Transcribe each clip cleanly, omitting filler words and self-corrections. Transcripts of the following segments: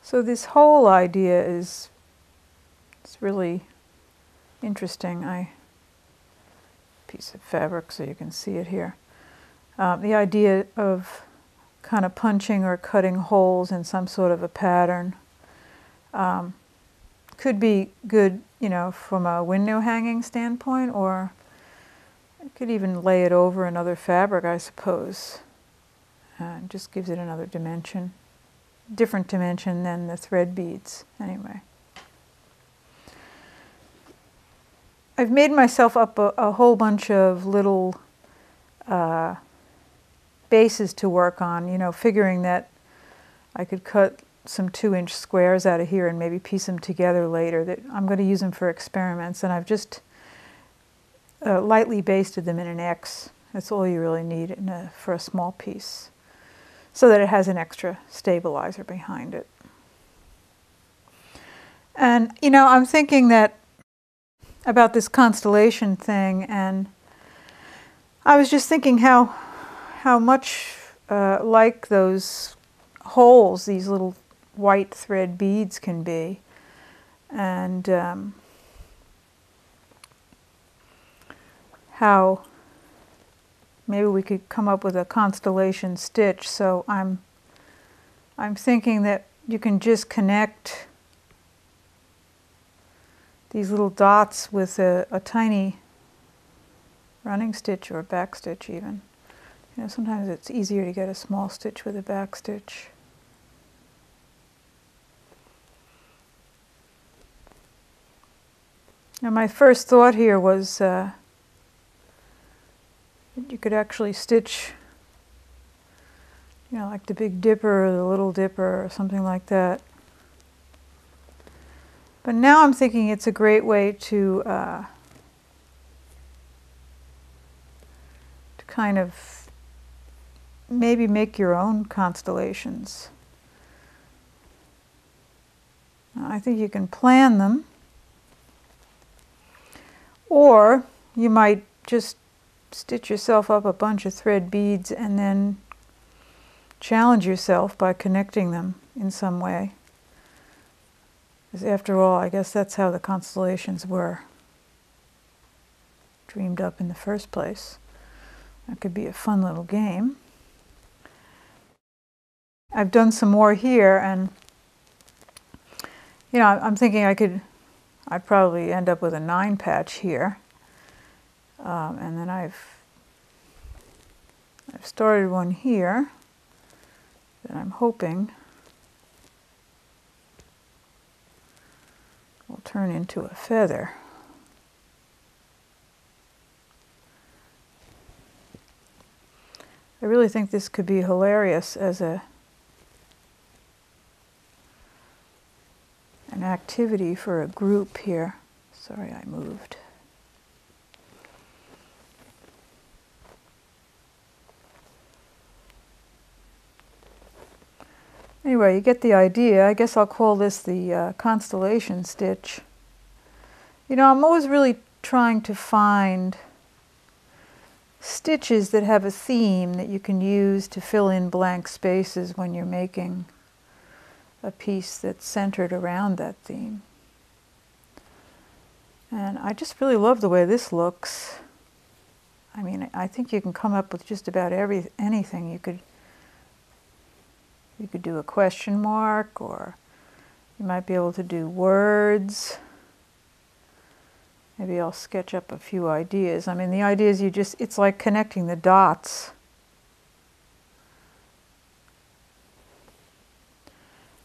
So this whole idea is really interesting. Piece of fabric so you can see it here. The idea of kind of punching or cutting holes in some sort of a pattern could be good, you know, from a window hanging standpoint, or you could even lay it over another fabric, I suppose. It just gives it another dimension, different dimension than the thread beads, anyway. I've made myself up a whole bunch of little bases to work on, you know, figuring that I could cut some 2-inch squares out of here and maybe piece them together later. That I'm going to use them for experiments, and I've just lightly basted them in an X. That's all you really need for a small piece, so that it has an extra stabilizer behind it. And, you know, I'm thinking that about this constellation thing, and I was just thinking how much like those holes these little white thread beads can be, and how maybe we could come up with a constellation stitch. So I'm thinking that you can just connect these little dots with a tiny running stitch or back stitch even. You know, sometimes it's easier to get a small stitch with a back stitch. Now my first thought here was that you could actually stitch, you know, like the Big Dipper or the Little Dipper or something like that. But now I'm thinking it's a great way to kind of maybe make your own constellations. I think you can plan them, or you might just stitch yourself up a bunch of thread beads and then challenge yourself by connecting them in some way. Because after all, I guess that's how the constellations were dreamed up in the first place. That could be a fun little game. I've done some more here, and you know, I'm thinking I'd probably end up with a 9 patch here. And then I've started one here that I'm hoping will turn into a feather. I really think this could be hilarious as an activity for a group here. Sorry, I moved. Anyway, you get the idea. I guess I'll call this the constellation stitch. You know, I'm always really trying to find stitches that have a theme that you can use to fill in blank spaces when you're making a piece that's centered around that theme. And I just really love the way this looks. I mean, I think you can come up with just about anything. You could do a question mark, or you might be able to do words. Maybe I'll sketch up a few ideas. I mean, the idea is it's like connecting the dots.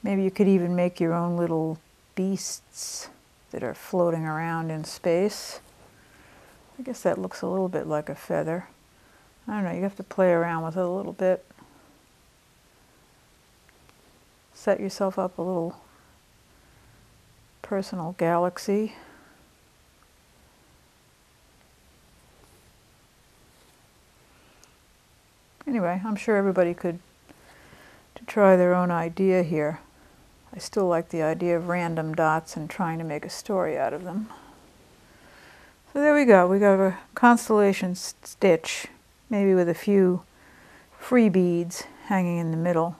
Maybe you could even make your own little beasts that are floating around in space. I guess that looks a little bit like a feather. I don't know, you have to play around with it a little bit. Set yourself up a little personal galaxy. Anyway, I'm sure everybody could try their own idea here. I still like the idea of random dots and trying to make a story out of them. So there we go. We got a constellation stitch, maybe with a few free beads hanging in the middle.